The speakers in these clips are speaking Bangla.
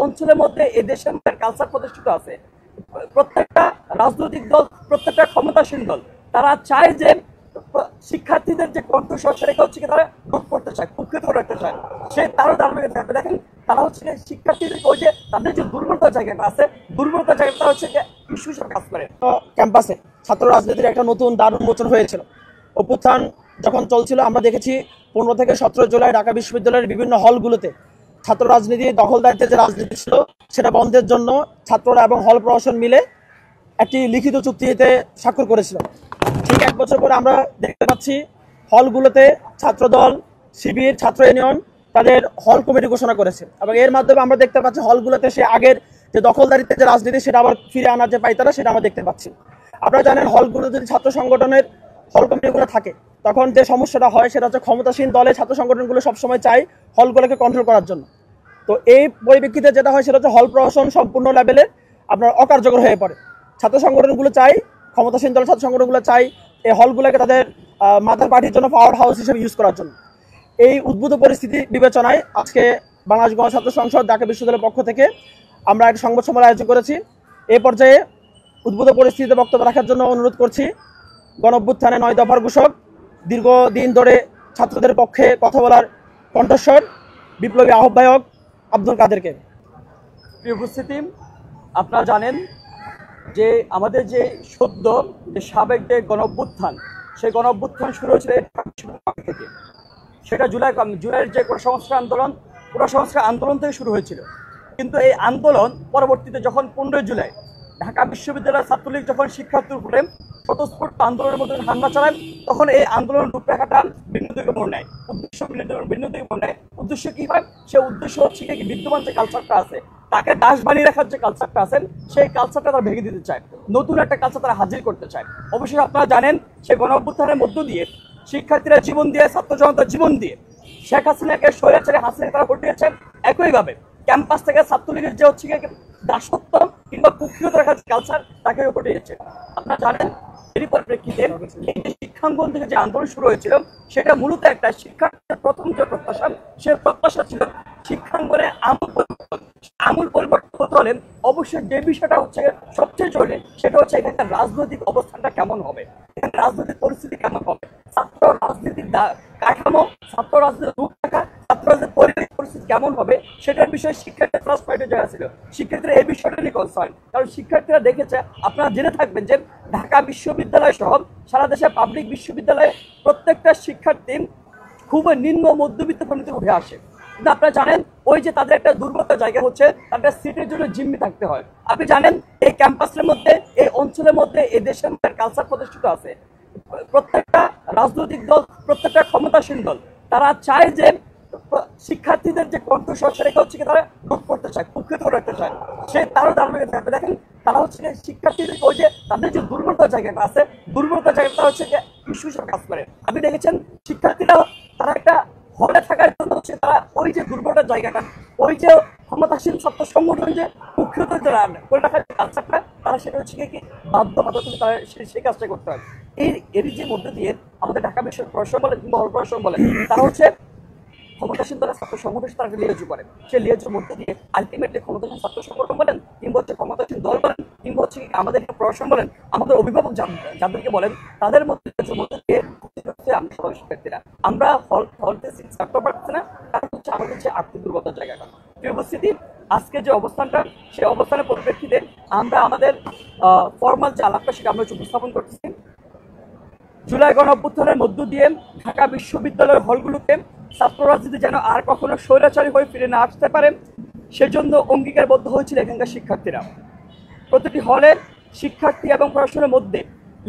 অঞ্চলের মধ্যে এই দেশের কালচার প্রতিষ্ঠিত আছে। প্রত্যেকটা রাজনৈতিক দল, প্রত্যেকটা ক্ষমতাসীন দল তারা চায় যে শিক্ষার্থীদের যে কণ্ঠস্বর সেটাকে হচ্ছে কি তারা রোধ করতে চায়, কুক্ষিত রাখতে চায়। তারও ধারণা থাকবে। দেখেন তারা হচ্ছে শিক্ষার্থীদের ওই যে তাদের যে দুর্বলতার জায়গাটা আছে, দুর্বলতার জায়গাটা হচ্ছে ইস্যু হিসেবে কাজ করে। ক্যাম্পাসে ছাত্র রাজনীতির একটা নতুন দ্বার উন্মোচন হয়েছিল। অভ্যুত্থান যখন চলছিল আমরা দেখেছি 15 থেকে 17 জুলাই ঢাকা বিশ্ববিদ্যালয়ের বিভিন্ন হলগুলোতে ছাত্র রাজনীতি, দখলদারিত্বের যে রাজনীতি ছিল সেটা বন্ধের জন্য ছাত্ররা এবং হল প্রশাসন মিলে একটি লিখিত চুক্তিতে স্বাক্ষর করেছিল। ঠিক 1 বছর পরে আমরা দেখতে পাচ্ছি হলগুলোতে ছাত্রদল, শিবির, ছাত্র ইউনিয়ন তাদের হল কমিটি ঘোষণা করেছে এবং এর মাধ্যমে আমরা দেখতে পাচ্ছি হলগুলোতে সে আগের যে দখলদারিত্বের যে রাজনীতি সেটা আবার ফিরে আনার যে পাইতারা সেটা আমরা দেখতে পাচ্ছি। আপনারা জানেন হলগুলো যদি ছাত্র সংগঠনের হল কমিটিগুলো থাকে তখন যে সমস্যাটা হয় সেটা হচ্ছে ক্ষমতাসীন দলে ছাত্র সংগঠনগুলো সবসময় চায় হলগুলোকে কন্ট্রোল করার জন্য। তো এই পরিপ্রেক্ষিতে যেটা হয় সেটা হচ্ছে হল প্রশাসন সম্পূর্ণ লেভেলে আপনার অকার্যকর হয়ে পড়ে। ছাত্র সংগঠনগুলো চাই, ক্ষমতাসীন দল ছাত্র সংগঠনগুলো চাই এই হলগুলোকে তাদের মাথার পার্টির জন্য পাওয়ার হাউস হিসেবে ইউজ করার জন্য। এই উদ্ভূত পরিস্থিতি বিবেচনায় আজকে বাংলাদেশ গণছাত্র সংসদ ঢাকা বিশ্ববিদ্যালয়ের পক্ষ থেকে আমরা একটা সংবাদ সম্মেলন আয়োজন করেছি। এই পর্যায়ে উদ্ভূত পরিস্থিতিতে বক্তব্য রাখার জন্য অনুরোধ করছি গণঅভ্যুত্থানে 9 দফার ঘোষক, দীর্ঘদিন ধরে ছাত্রদের পক্ষে কথা বলার কণ্ঠস্বর, বিপ্লবী আহ্বায়ক আব্দুল কাদেরকে। প্রিয় উপস্থিতি, আপনারা জানেন যে আমাদের যে সদ্য যে সাবেক যে গণঅভ্যুত্থান, সেই গণঅভ্যুত্থান শুরু হয়েছিল থেকে। সেটা জুলাইয়ের যে কুসংস্কার আন্দোলন থেকে শুরু হয়েছিল। কিন্তু এই আন্দোলন পরবর্তীতে যখন 15 জুলাই ঢাকা বিশ্ববিদ্যালয়ের ছাত্রলীগ যখন শিক্ষার্থীর উপরে স্বতঃস্ফূর্ত আন্দোলনের মধ্যে হামলা চালায়, তখন এই আন্দোলনের রূপরেখাটা ভিন্ন দিকে মোড় নেয়, উদ্দেশ্য ভিন্ন দিকে মোড় নেয়। উদ্দেশ্য কি হয়? সে উদ্দেশ্য হচ্ছে কি বিদ্যমান যে কালচারটা আছে তাকে দাস বানিয়ে রাখার যে কালচারটা আছে সেই কালচারটা তারা ভেঙে দিতে চায়, নতুন একটা কালচার তারা হাজির করতে চায়। অবশ্যই আপনারা জানেন সে গণঅভ্যুত্থানের মধ্য দিয়ে শিক্ষার্থীরা জীবন দিয়ে, ছাত্র জনতা জীবন দিয়ে শেখ হাসিনাকে স্বৈরাচারী হাসিনা তারা হটিয়েছেন। একইভাবে ক্যাম্পাস থেকে ছাত্রলীগের যে হচ্ছে দাসত্ব কিংবা কুক্ষিগত রাখার কালচার তাকে হটিয়েছে। আপনারা জানেন এরই পরিপ্রেক্ষিতে এই যে শিক্ষাঙ্গন থেকে যে আন্দোলন শুরু হয়েছিল সেটা মূলত একটা শিক্ষার্থীর প্রথম যে প্রত্যাশা, সে প্রত্যাশা ছিল শিক্ষাঙ্গনে আমূল পরিবর্তন হতে হলে অবশ্যই যে বিষয়টা হচ্ছে সবচেয়ে জরুরি সেটা হচ্ছে এখানকার রাজনৈতিক অবস্থানটা কেমন হবে, এখানে রাজনৈতিক পরিস্থিতি কেমন হবে, ছাত্র রাজনীতির কাঠামো, ছাত্র রাজনীতির রূপরেখা, ছাত্র রাজনীতির পরিস্থিতি কেমন হবে সেটার বিষয়ে শিক্ষার্থীরা ফার্স্ট পয়েন্টে যাওয়া ছিল। শিক্ষার্থীরা এই বিষয়টা নিয়ে কনসার্ন, কারণ শিক্ষার্থীরা দেখেছে, আপনারা জেনে থাকবেন যে ঢাকা বিশ্ববিদ্যালয় সহ সারা দেশে পাবলিক বিশ্ববিদ্যালয়ে প্রত্যেকটা শিক্ষার্থী খুব নিম্ন মধ্যবিত্ত ফ্যামিলিতে উঠে আসে। কিন্তু আপনারা জানেন ওই যে তাদের একটা দুর্বলতার জায়গা হচ্ছে তাদের সিটের জন্য জিম্মি থাকতে হয়। আপনি জানেন এই ক্যাম্পাসের মধ্যে, এই অঞ্চলের মধ্যে এই দেশের কালচার প্রতিষ্ঠিত আছে। প্রত্যেকটা রাজনৈতিক দল, প্রত্যেকটা ক্ষমতাসীন দল তারা চায় যে শিক্ষার্থীদের যে কণ্ঠস্বর সেটাকে হচ্ছে কি তারা রোধ করতে চায়, কুক্ষিত রাখতে চায়। তারও ধারণা থাকবে। দেখেন তারা হচ্ছে শিক্ষার্থীদের ওই যে তাদের যে দুর্বলতার জায়গাটা আছে, দুর্বলতার জায়গাটা হচ্ছে ইস্যু হিসেবে কাজ করে। আপনি দেখেছেন শিক্ষার্থীরা তারা একটা হলে থাকার জন্য হচ্ছে তারা ওই যে দুর্বলতার জায়গাটা, ওই যে ক্ষমতাসীন ছাত্র সংগঠন যে কুক্ষিত করে রাখার কাজটা তারা সেটা হচ্ছে কি বাধ্যবাধকতা তারা সেই কাজটা করতে হয়। এর যে মধ্যে দিয়ে আমাদের ঢাকা বিশ্ববিদ্যালয় প্রশাসন বলেন কিংবা হল প্রশাসন বলেন, তারা হচ্ছে ক্ষমতাসীন দলের ছাত্র সংগঠন তারা লিয়াজু করেন। সেই লিয়াজুর মধ্যে দিয়ে আলটিমেটলি ক্ষমতাসীন ছাত্র সংগঠন বলেন কিংবা হচ্ছে ক্ষমতাসীন দল বলেন কিংবা হচ্ছে আমাদের প্রশাসন বলেন, আমাদের অভিভাবক যাদেরকে বলেন, তাদের মধ্যে দিয়ে আমরা সবাই শিক্ষার্থীরা আমরা হলতে সিট থাকতে পারছি না, কারণ হচ্ছে আমাদের যে আর্থিক দুর্বলতার জায়গাটা। উপস্থিতি আজকে যে অবস্থানটা, সেই অবস্থানের পরিপ্রেক্ষিতে আমরা আমাদের ফর্মাল যে আলাপটা সেটা আমরা উপস্থাপন করতেছি। জুলাই গণঅভ্যুত্থানের মধ্য দিয়ে ঢাকা বিশ্ববিদ্যালয়ের হলগুলোতে ছাত্র রাজনীতি যেন আর কখনো স্বৈরাচারী হয়ে ফিরে না আসতে পারে সেজন্য অঙ্গীকারবদ্ধ হয়েছিল এখানকার শিক্ষার্থীরা। প্রতিটি হলে শিক্ষার্থী এবং প্রশাসনের মধ্যে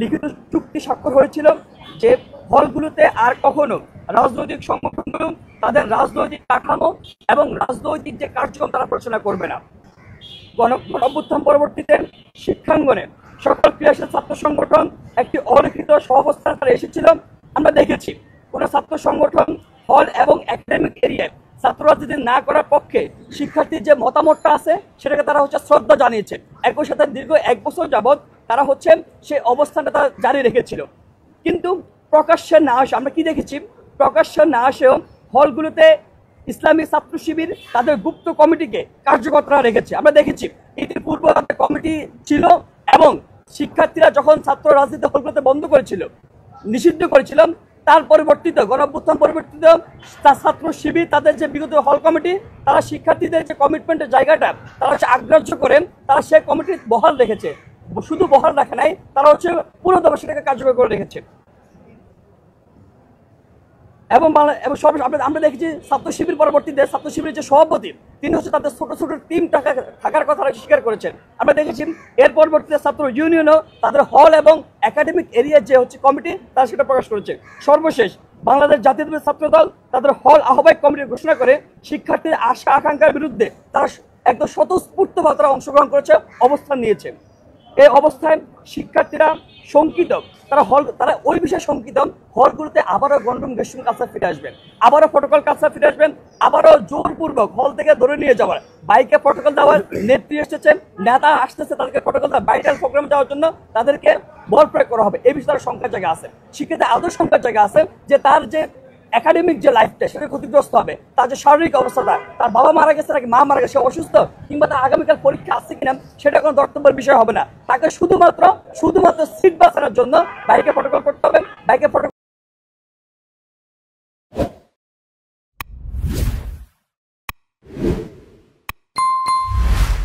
লিখিত চুক্তি স্বাক্ষর হয়েছিল যে হলগুলোতে আর কখনো রাজনৈতিক সংগঠনগুলো তাদের রাজনৈতিক কাঠামো এবং রাজনৈতিক যে কার্যক্রম তারা পরিচালনা করবে না। গণঅভ্যুত্থান পরবর্তীতে শিক্ষাঙ্গনে সকল ক্রিয়াশীল ছাত্র সংগঠন একটি অলিখিত সহাবস্থানে তারা এসেছিল। আমরা দেখেছি কোন ছাত্র সংগঠন হল এবং একাডেমিক এরিয়ায় ছাত্র রাজনীতি না করার পক্ষে শিক্ষার্থীর যে মতামতটা আছে সেটাকে তারা হচ্ছে শ্রদ্ধা জানিয়েছে। একই সাথে দীর্ঘ 1 বছর যাবৎ তারা হচ্ছে সেই অবস্থানটা তারা জারি রেখেছিল। কিন্তু প্রকাশ্যে না আসে, আমরা কি দেখেছি, প্রকাশ্যে না আসেও হলগুলোতে ইসলামী ছাত্র শিবির তাদের গুপ্ত কমিটিকে কার্যকর্তা রেখেছে। আমরা দেখেছি ইতিপূর্বে একটা কমিটি ছিল এবং শিক্ষার্থীরা যখন ছাত্র রাজনীতি হলগুলোতে বন্ধ করেছিল, নিষিদ্ধ করেছিলাম, তার পরিবর্তিত গণঅভ্যুত্থান পরিবর্তিত ছাত্র শিবির তাদের যে বিগত হল কমিটি, তারা শিক্ষার্থীদের যে কমিটমেন্টের জায়গাটা তারা হচ্ছে আগ্রাহ্য করে তারা সেই কমিটি বহাল রেখেছে। শুধু বহাল রাখে নাই, তারা হচ্ছে পুরোদমে সেটাকে কার্যকর করে রেখেছে। এবং আমরা দেখেছি ছাত্র শিবির পরবর্তীতে ছাত্র শিবিরের যে সভাপতি তিনি হচ্ছে তাদের ছোট ছোট টিম থাকার কথা স্বীকার করেছেন। আমরা দেখেছি এর পরবর্তীতে ছাত্র ইউনিয়নও তাদের হল এবং একাডেমিক এরিয়ার যে হচ্ছে কমিটি তারা সেটা প্রকাশ করেছে। সর্বশেষ বাংলাদেশ জাতীয়তাবাদী ছাত্র দল তাদের হল আহ্বায়ক কমিটি ঘোষণা করে শিক্ষার্থীর আশা আকাঙ্ক্ষার বিরুদ্ধে তারা একদম স্বতঃস্ফূর্তভাবে তারা অংশগ্রহণ করেছে, অবস্থান নিয়েছে। এই অবস্থায় শিক্ষার্থীরা শঙ্কিত, তারা ওই বিষয়ে শঙ্কিত হলগুলোতে আবারও গণরুম গেস্টরুম কাছে ফিরে আসবেন, আবারও প্রটোকল কাছে ফিরে আসবেন, আবারও জোরপূর্বক হল থেকে ধরে নিয়ে যাওয়ার, বাইকে প্রটোকল দেওয়ার, নেত্রী এসেছে, নেতা আসতেছে, তাদেরকে প্রটোকল দেওয়া, বাইটাল প্রোগ্রাম যাওয়ার জন্য তাদেরকে বল প্রয়োগ করা হবে। এই বিষয়ে তার সংখ্যার জায়গা আছে। শিক্ষার্থী আদৌ সংখ্যার জায়গা আছে যে তার যে একাডেমিক যে লাইফটা সেটা ক্ষতিগ্রস্ত হবে, তার যে শারীরিক অবস্থাটা, তার বাবা মারা গেছে নাকি মা মারা গেছে, অসুস্থ, কিংবা তার আগামীকাল পরীক্ষা আছে কিনা সেটা কোনো দর্তব্যের বিষয় হবে না। তাকে শুধুমাত্র সিট বাঁচানোর জন্য বাইকে প্রটোকল করতে হবে। বাইকে